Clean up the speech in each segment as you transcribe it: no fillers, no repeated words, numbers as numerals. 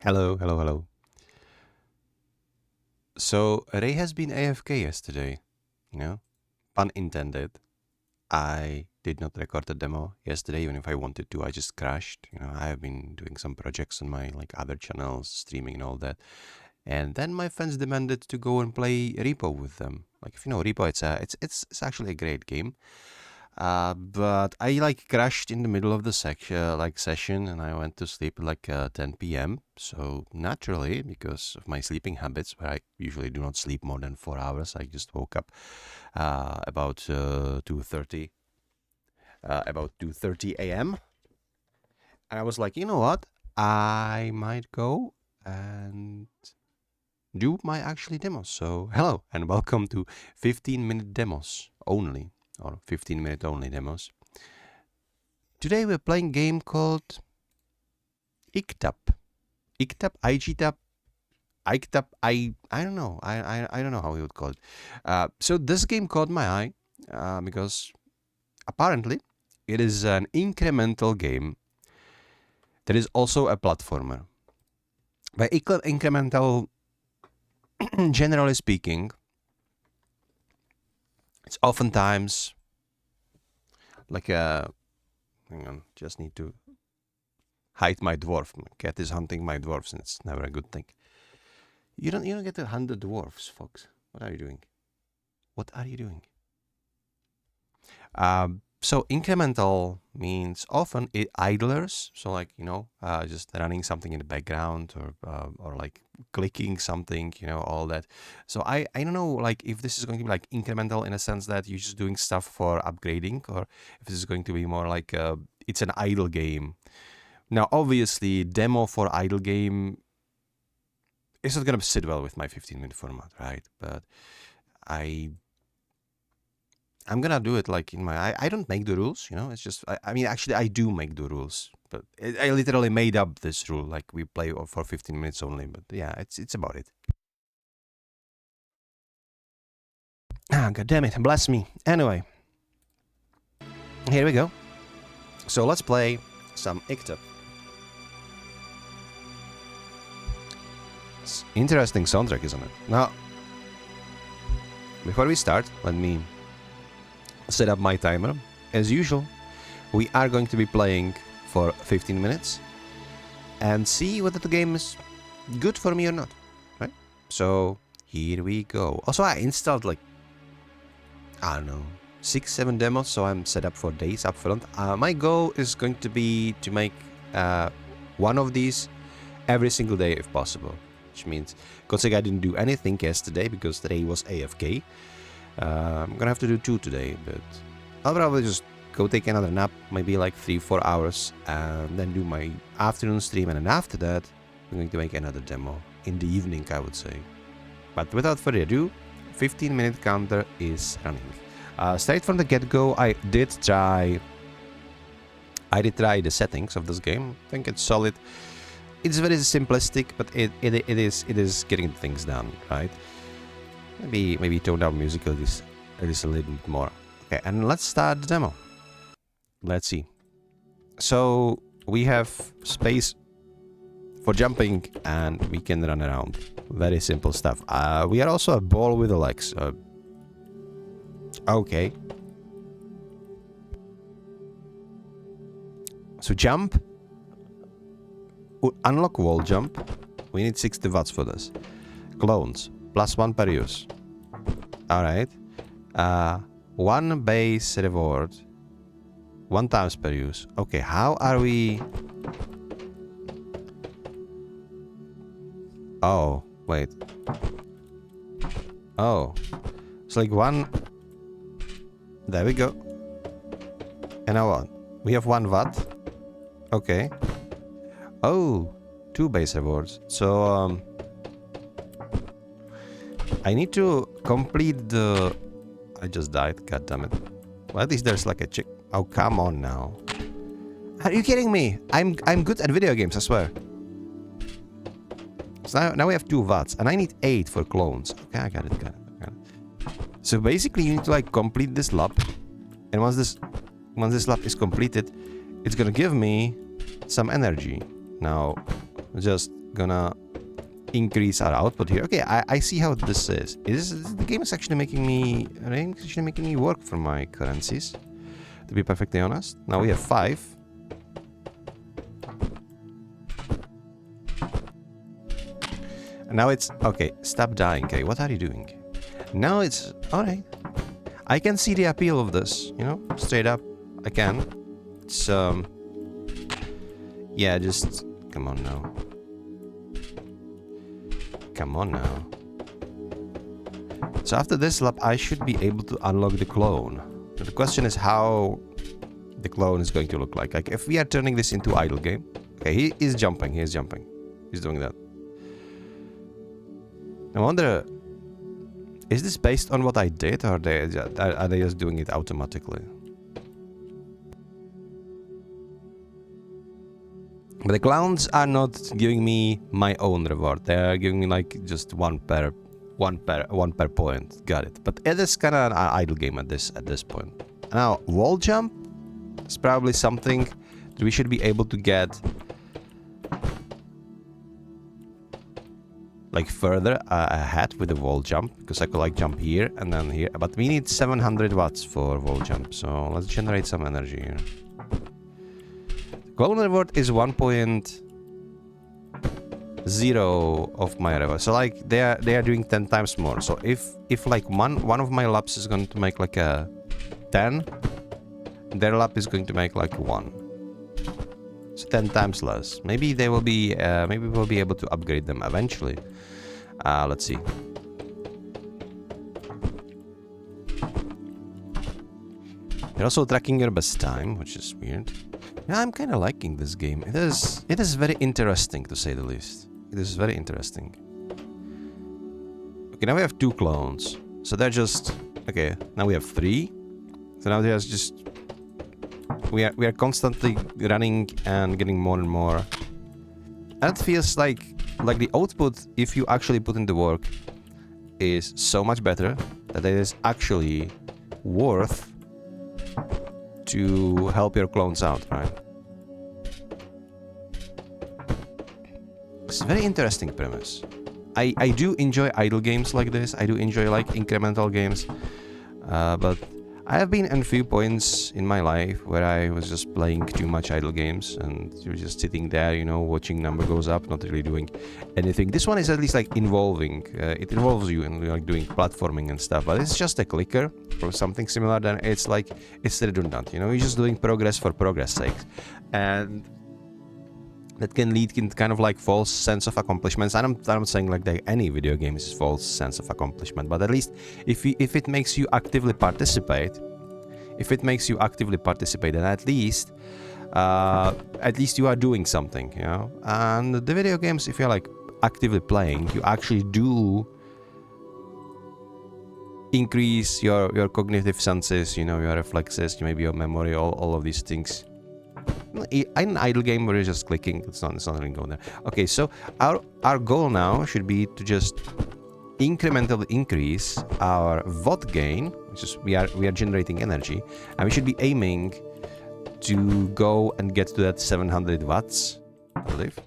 Hello, hello, hello. So, Ray has been AFK yesterday, you know? Pun intended. I did not record the demo yesterday, even if I wanted to. I just crashed. I have been doing some projects on my other channels, streaming and all that. And then my friends demanded to go and play Repo with them. Like, if you know Repo, it's actually a great game. But I crashed in the middle of the session, and I went to sleep at 10 p.m. So naturally, because of my sleeping habits, where I usually do not sleep more than 4 hours, I just woke up about 2:30, about 2:30 a.m. And I was like, you know what? I might go and do my actually demos. So hello and welcome to 15-minute demos only, or 15-minute only demos. Today we're playing a game called IGTAP. IGTAP, IGTAP, IGTAP, I don't know. I don't know how we would call it. So this game caught my eye because apparently it is an incremental game that is also a platformer. By incremental, generally speaking, it's oftentimes like a... Hang on, just need to hide my dwarf. My cat is hunting my dwarfs, and it's never a good thing. You don't get to hunt the dwarfs, Fox. What are you doing? What are you doing? So incremental means often idlers. So just running something in the background or clicking something, all that. So I don't know if this is going to be incremental in a sense that you're just doing stuff for upgrading, or if this is going to be more it's an idle game. Now, obviously, demo for idle game is not going to sit well with my 15-minute format, right? But I'm gonna do it in my... I don't make the rules, it's just... I mean, actually, I do make the rules, but I literally made up this rule, we play for 15 minutes only, but yeah, it's about it. God damn it, bless me. Anyway, here we go. So let's play some IGTAP. It's interesting soundtrack, isn't it? Now, before we start, let me set up my timer. As usual, we are going to be playing for 15 minutes and see whether the game is good for me or not, right? So here we go. Also, I installed I don't know, 6-7 demos, so I'm set up for days up front. My goal is going to be to make one of these every single day if possible, which means, considering I didn't do anything yesterday because today was AFK, I'm gonna have to do 2 today, but I'll probably just go take another nap, maybe 3-4 hours, and then do my afternoon stream, and then after that, I'm going to make another demo in the evening, I would say. But without further ado, 15-minute counter is running. Straight from the get-go, I did try the settings of this game. I think it's solid. It's very simplistic, but it is getting things done, right? Maybe tone down music at least a little bit more. Okay, and let's start the demo. Let's see. So we have space for jumping, and we can run around. Very simple stuff. We are also a ball with the legs. Okay. So jump. Unlock wall jump. We need 60 watts for this. Clones. +1 per use. Alright. 1 base reward. 1 times per use. Okay, how are we... Oh, wait. Oh. It's 1... There we go. And now what? We have 1 watt. Okay. Oh, 2 base rewards. So, I need to complete the... I just died, god damn it. Well, at least there's a chick... Oh, come on now. Are you kidding me? I'm good at video games, I swear. So now we have 2 watts, and I need 8 for clones. Okay, I got it. So basically, you need to complete this lap, and once this lap is completed, it's gonna give me some energy. Now, just gonna increase our output here. Okay, I see how this is. The game is actually making me work for my currencies, to be perfectly honest. Now we have 5. And now it's okay, stop dying. Okay, what are you doing? Now it's all right. I can see the appeal of this, you know, straight up. I can. It's yeah, just come on now. Come on now. So after this lap, I should be able to unlock the clone. But the question is how the clone is going to look like. Like if we are turning this into idle game. Okay, he is jumping. He is jumping. He's doing that. I wonder, is this based on what I did, or are they just doing it automatically? But the clowns are not giving me my own reward. They are giving me like just one per point. Got it. But it is kind of an idle game at this point. Now wall jump is probably something that we should be able to get like further ahead with the wall jump, because I could like jump here and then here. But we need 700 watts for wall jump, so let's generate some energy here. Clone reward is 1.0 of my reward, so like they are doing 10 times more. So if like one of my laps is going to make like a 10, their lap is going to make like 1. So 10 times less. Maybe they will be maybe we'll be able to upgrade them eventually. Let's see. You're also tracking your best time, which is weird. Yeah, I'm kind of liking this game. It is very interesting, to say the least. It is very interesting. Okay, now we have 2 clones. So they're just... Okay, now we have 3. So now there's just... We are constantly running and getting more and more. And it feels like the output, if you actually put in the work, is so much better that it is actually worth to help your clones out, right? It's a very interesting premise. I do enjoy idle games like this. I do enjoy like incremental games, but I have been in a few points in my life where I was just playing too much idle games and you're just sitting there, you know, watching number goes up, not really doing anything. This one is at least like involving. It involves you in like doing platforming and stuff, but it's just a clicker or something similar. Then it's like it's redundant, you know. You're just doing progress for progress sake, and that can lead in kind of like false sense of accomplishments. I'm saying like that any video game is false sense of accomplishment, but at least if it makes you actively participate, then at least you are doing something, you know. And the video games, if you're like actively playing, you actually do increase your cognitive senses, you know, your reflexes, maybe your memory, all of these things. An idle game where you're just clicking, it's not really going there. Okay, so our goal now should be to just incrementally increase our watt gain, which is we are generating energy, and we should be aiming to go and get to that 700 watts, I believe.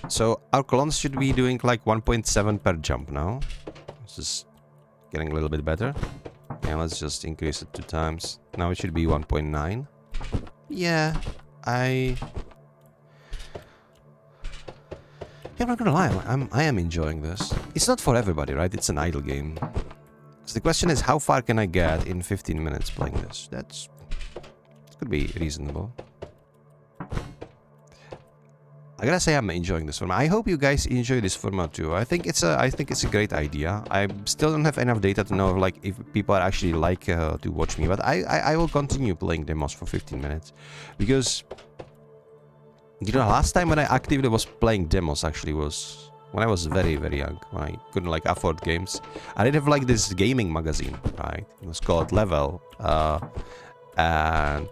So our clones should be doing like 1.7 per jump now. This is getting a little bit better. And let's just increase it 2 times. Now it should be 1.9. Yeah, I'm not gonna lie, I am enjoying this. It's not for everybody, right? It's an idle game. So the question is, how far can I get in 15 minutes playing this? It could be reasonable. I gotta say I'm enjoying this format. I hope you guys enjoy this format too. I think it's a great idea. I still don't have enough data to know like if people are actually like to watch me, but I will continue playing demos for 15 minutes because you know last time when I actively was playing demos actually was when I was very young, when I couldn't like afford games. I did have like this gaming magazine, right? It was called Level, and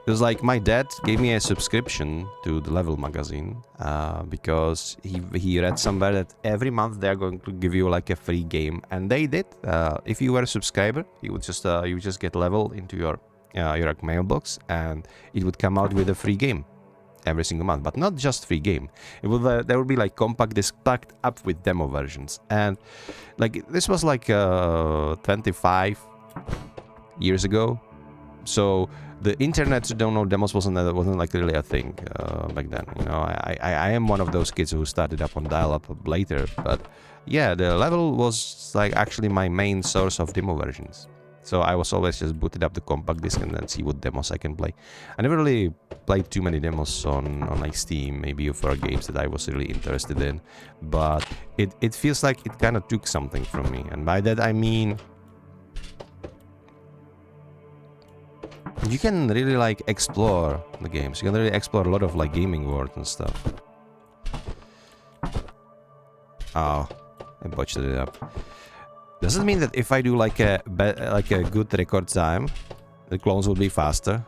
it was like my dad gave me a subscription to the Level magazine because he read somewhere that every month they're going to give you like a free game, and they did. If you were a subscriber, you would just get Level into your your mailbox, and it would come out with a free game every single month. But not just free game. It would there would be like compact disc packed up with demo versions, and like this was like 25 years ago. So the internet to download demos wasn't like really a thing back then. You know, I am one of those kids who started up on dial-up later, but yeah, the level was like actually my main source of demo versions. So I was always just booted up the compact disc and then see what demos I can play. I never really played too many demos on like Steam, maybe for games that I was really interested in, but it feels like it kind of took something from me, and by that I mean you can really like explore the games. You can really explore a lot of like gaming world and stuff. Oh, I botched it up. Does it mean that if I do like a good record time, the clones will be faster?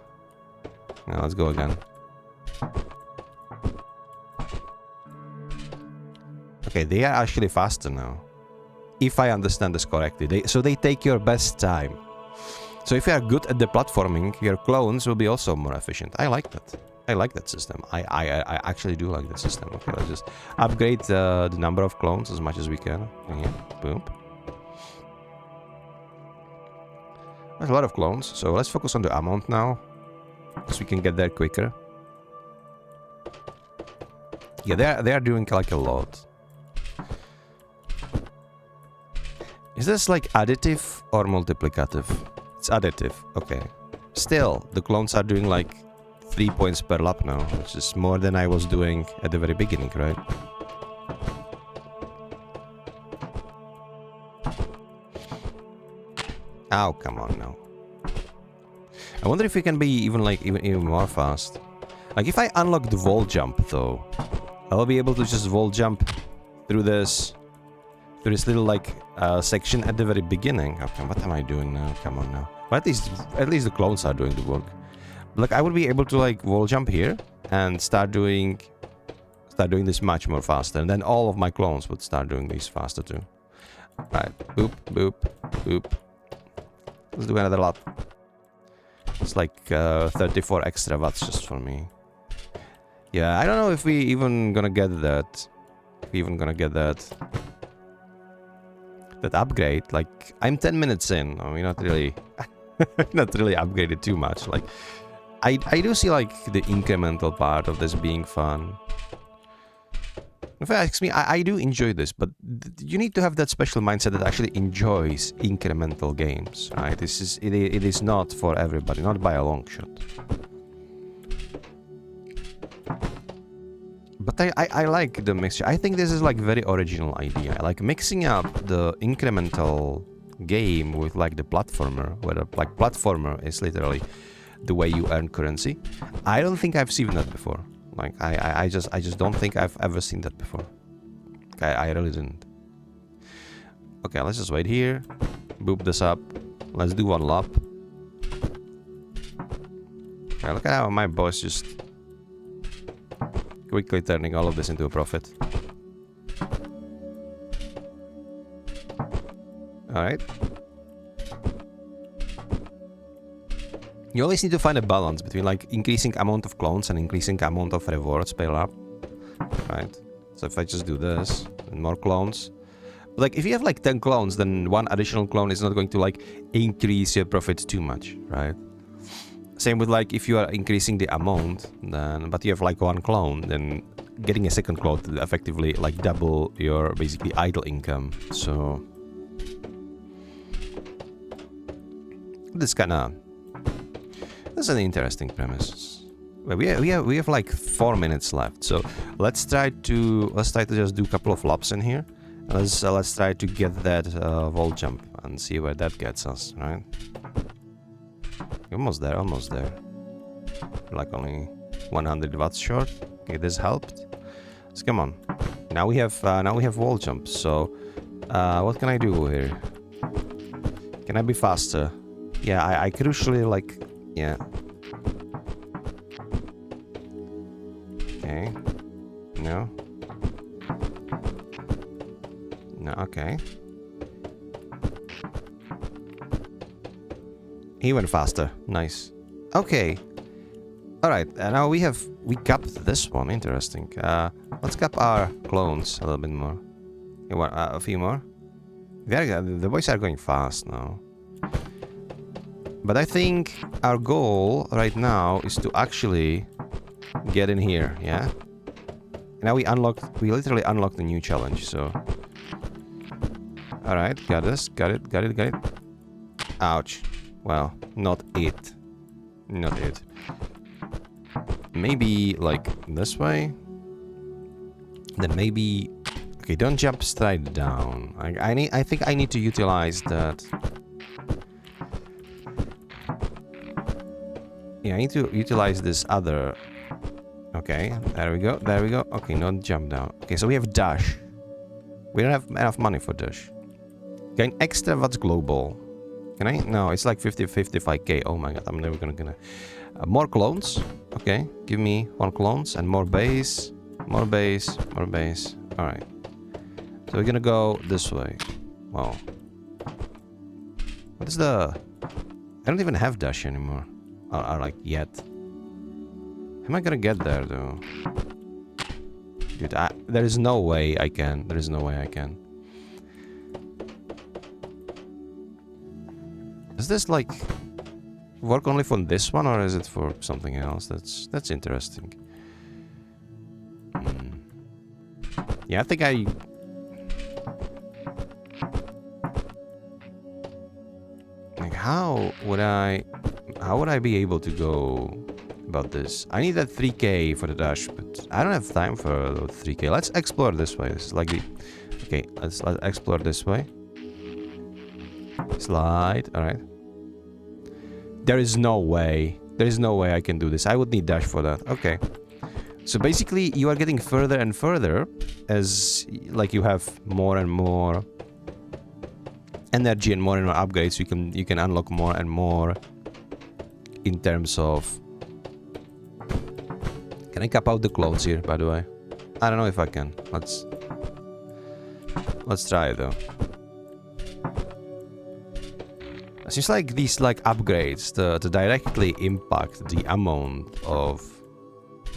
Now let's go again. Okay, they are actually faster now, if I understand this correctly. So they take your best time. So if you are good at the platforming, your clones will be also more efficient. I like that. I like that system. I actually do like that system. Okay, let's just upgrade the number of clones as much as we can. Yeah, boom. There's a lot of clones, so let's focus on the amount now, so we can get there quicker. Yeah, they are doing like a lot. Is this like additive or multiplicative? It's additive, okay. Still, the clones are doing like 3 points per lap now, which is more than I was doing at the very beginning, right? Oh, come on now. I wonder if we can be even more fast. Like if I unlock the wall jump though, I'll be able to just wall jump through this little like section at the very beginning. Okay, what am I doing now? Come on now. But at least the clones are doing the work. Like I would be able to like wall jump here and start doing this much more faster, and then all of my clones would start doing this faster too. Right, boop, boop, boop. Let's do another lap. It's like 34 extra watts just for me. Yeah, I don't know if we even gonna get that. That upgrade. Like I'm 10 minutes in. I mean, not really upgraded too much. Like I do see like the incremental part of this being fun. If you ask me, I do enjoy this, but you need to have that special mindset that actually enjoys incremental games, right? It is not for everybody, not by a long shot. But I like the mixture. I think this is like very original idea. I like mixing up the incremental game with like the platformer, where like platformer is literally the way you earn currency. I don't think I've seen that before. Like I just don't think I've ever seen that before. I really didn't. Okay, let's just wait here. Boop this up. Let's do one lap. Okay, look at how my boss just quickly turning all of this into a profit. Alright. You always need to find a balance between like increasing amount of clones and increasing amount of rewards per lap. Right? So if I just do this and more clones. But like if you have like 10 clones, then one additional clone is not going to like increase your profit too much, right? Same with like if you are increasing the amount, then but you have like one clone, then getting a second clone to effectively like double your basically idle income. So this that's an interesting premise. Well, we have like 4 minutes left, so let's try to just do a couple of laps in here. Let's try to get that wall jump and see where that gets us, right? Almost there. Like only 100 watts short. Okay, this helped. So come on. Now we have wall jumps. So what can I do here? Can I be faster? Yeah, I crucially like. Yeah. Okay. No. No, okay. Even faster. Nice. Okay. Alright, now we capped this one. Interesting. Let's cap our clones a little bit more. You want a few more? The boys are going fast now. But I think our goal right now is to actually get in here, yeah? Now we literally unlocked the new challenge, so... Alright, got this, got it. Ouch. Well, not it. Not it. Maybe, like, this way? Then maybe... Okay, don't jump straight down. I think I need to utilize that... Yeah, I need to utilize this other... Okay, there we go. Okay, not jump down. Okay, so we have dash. We don't have enough money for dash. Gain extra, what's global? Can I? No, it's like 55k. Oh my god, I'm never gonna... more clones. Okay, give me 1 clones and more base. More base. Alright. So we're gonna go this way. Wow. What is the... I don't even have dash anymore. Or like, yet. How am I gonna get there, though? Dude, there is no way I can. There is no way I can. Does this, like, work only for this one, or is it for something else? That's interesting. Yeah, I think I... Like, how would I be able to go about this? I need that 3k for the dash, but I don't have time for those 3k. Let's explore this way. This is like the... Okay, let's explore this way. Slide, alright. There is no way I can do this. I would need dash for that. Okay. So basically, you are getting further and further as, like, you have more and more energy and more upgrades. You can unlock more and more in terms of... Can I cap out the clones here, by the way? I don't know if I can. Let's try it, though. It seems like these, like, upgrades to directly impact the amount of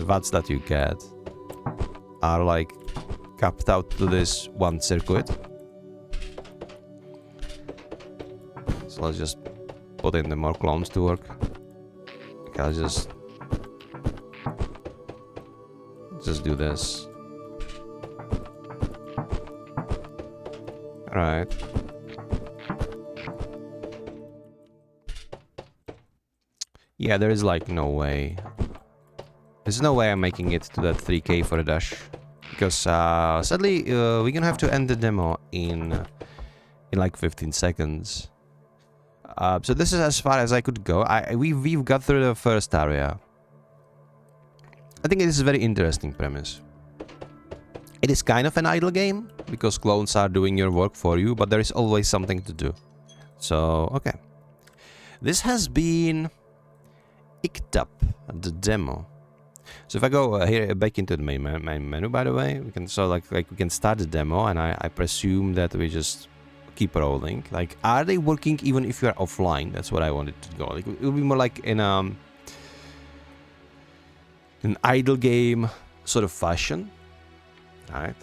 watts that you get are, like, capped out to this one circuit. So let's just put in the more clones to work. Okay, I'll just do this. Alright. Yeah, there is, like, no way. There's no way I'm making it to that 3k for a dash. Because, sadly, we're gonna have to end the demo in like 15 seconds. So this is as far as I could go. We've got through the first area. I think it is a very interesting premise. It is kind of an idle game, because clones are doing your work for you, but there is always something to do. So, okay. This has been... IGTAP, the demo. So if I go here back into the main menu, by the way, we can we can start the demo, and I presume that we just keep rolling. Like, are they working even if you are offline? That's what I wanted to go. Like, it will be more like in an idle game sort of fashion, right?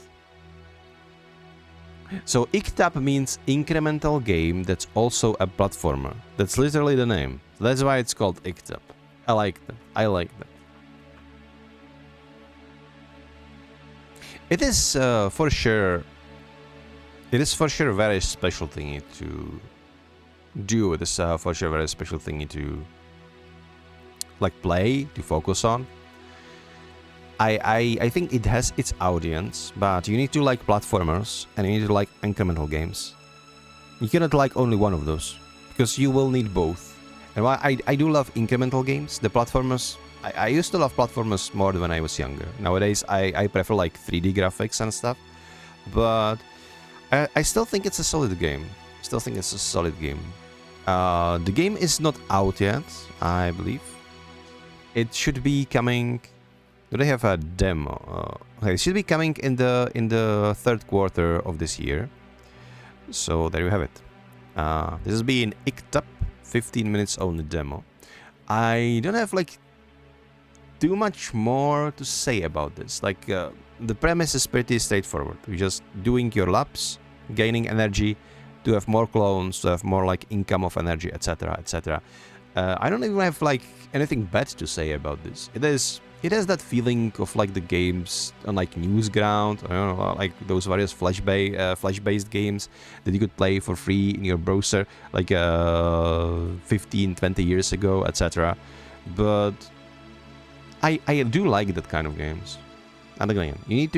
So IGTAP means incremental game that's also a platformer. That's literally the name. That's why it's called IGTAP. I like that. I like that. It is for sure. It is for sure a very special thingy to do. It is for sure a very special thingy to, like, play, to focus on. I think it has its audience, but you need to like platformers and you need to like incremental games. You cannot like only one of those, because you will need both. And while I do love incremental games, the platformers, I used to love platformers more than when I was younger. Nowadays, I prefer like 3D graphics and stuff. But I still think it's a solid game. The game is not out yet, I believe. It should be coming... Do they have a demo? Okay, it should be coming in the third quarter of this year. So there you have it. This has been IGTAP 15 minutes only demo. I don't have like too much more to say about this. Like the premise is pretty straightforward. You're just doing your laps, gaining energy to have more clones, to have more like income of energy, etc., etc. I don't even have like anything bad to say about this. It has that feeling of like the games on like Newsground, I don't know, like those various flash-based games that you could play for free in your browser like 15, 20 years ago, etc. But I do like that kind of games. And again, you need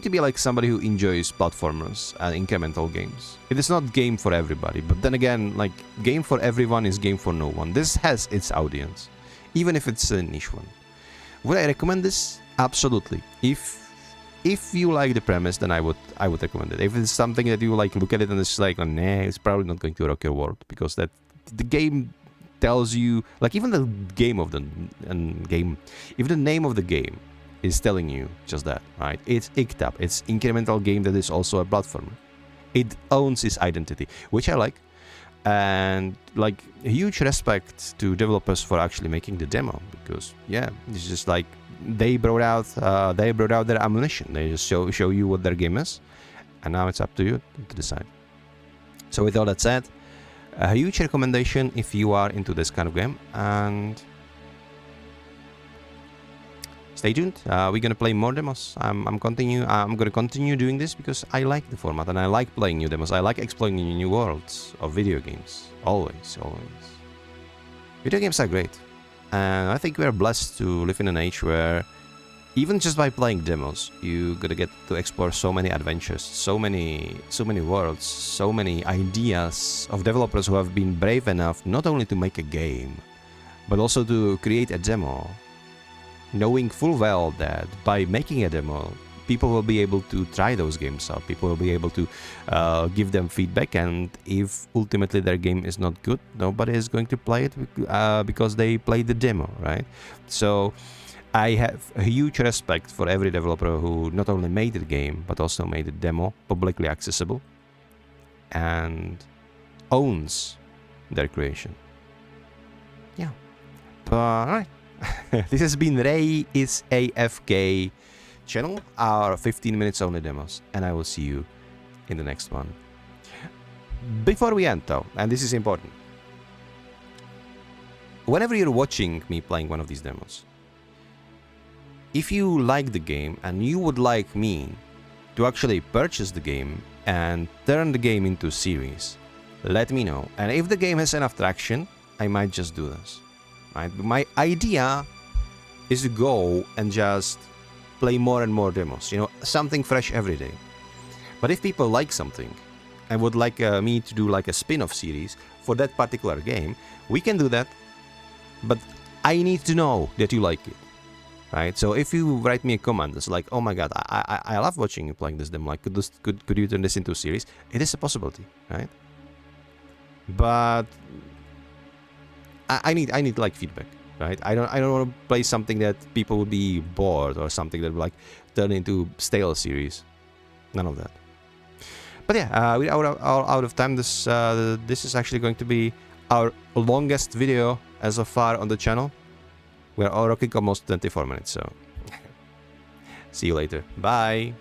to be like somebody who enjoys platformers and incremental games. It is not game for everybody, but then again, like game for everyone is game for no one. This has its audience, even if it's a niche one. Would I recommend this? Absolutely. If you like the premise, then I would recommend it. If it's something that you like, look at it and it's like, oh, nah, it's probably not going to rock your world, because that the game tells you, like even the game of the if the name of the game is telling you just that, right? It's IGTAP. It's incremental game that is also a platformer. It owns its identity, which I like. And like huge respect to developers for actually making the demo, because yeah, it's just like they brought out their ammunition. They just show you what their game is, and now it's up to you to decide. So with all that said, a huge recommendation if you are into this kind of game, and stay tuned. We're gonna play more demos. I'm gonna continue doing this because I like the format and I like playing new demos. I like exploring new worlds of video games. Always. Video games are great, and I think we are blessed to live in an age where even just by playing demos, you gonna get to explore so many adventures, so many worlds, so many ideas of developers who have been brave enough not only to make a game, but also to create a demo, knowing full well that by making a demo, people will be able to try those games out. People will be able to give them feedback, and if ultimately their game is not good, nobody is going to play it because they played the demo, right? So I have a huge respect for every developer who not only made the game, but also made the demo publicly accessible and owns their creation. Yeah. But, alright. This has been Ray is AFK channel, our 15 minutes only demos, and I will see you in the next one. Before we end though, and this is important, whenever you're watching me playing one of these demos, if you like the game and you would like me to actually purchase the game and turn the game into a series, let me know. And if the game has enough traction, I might just do this. Right? My idea is to go and just play more and more demos, you know, something fresh every day. But if people like something and would like me to do like a spin-off series for that particular game, we can do that. But I need to know that you like it. Right, so if you write me a comment that's like, "Oh my God, I love watching you playing this demo. Like, could you turn this into a series?" It is a possibility, right? But I need like feedback, right? I don't want to play something that people would be bored or something that would like turn into stale series. None of that. But yeah, we're out of time. This is actually going to be our longest video as so far on the channel. We're all rocking almost 24 minutes, so see you later. Bye!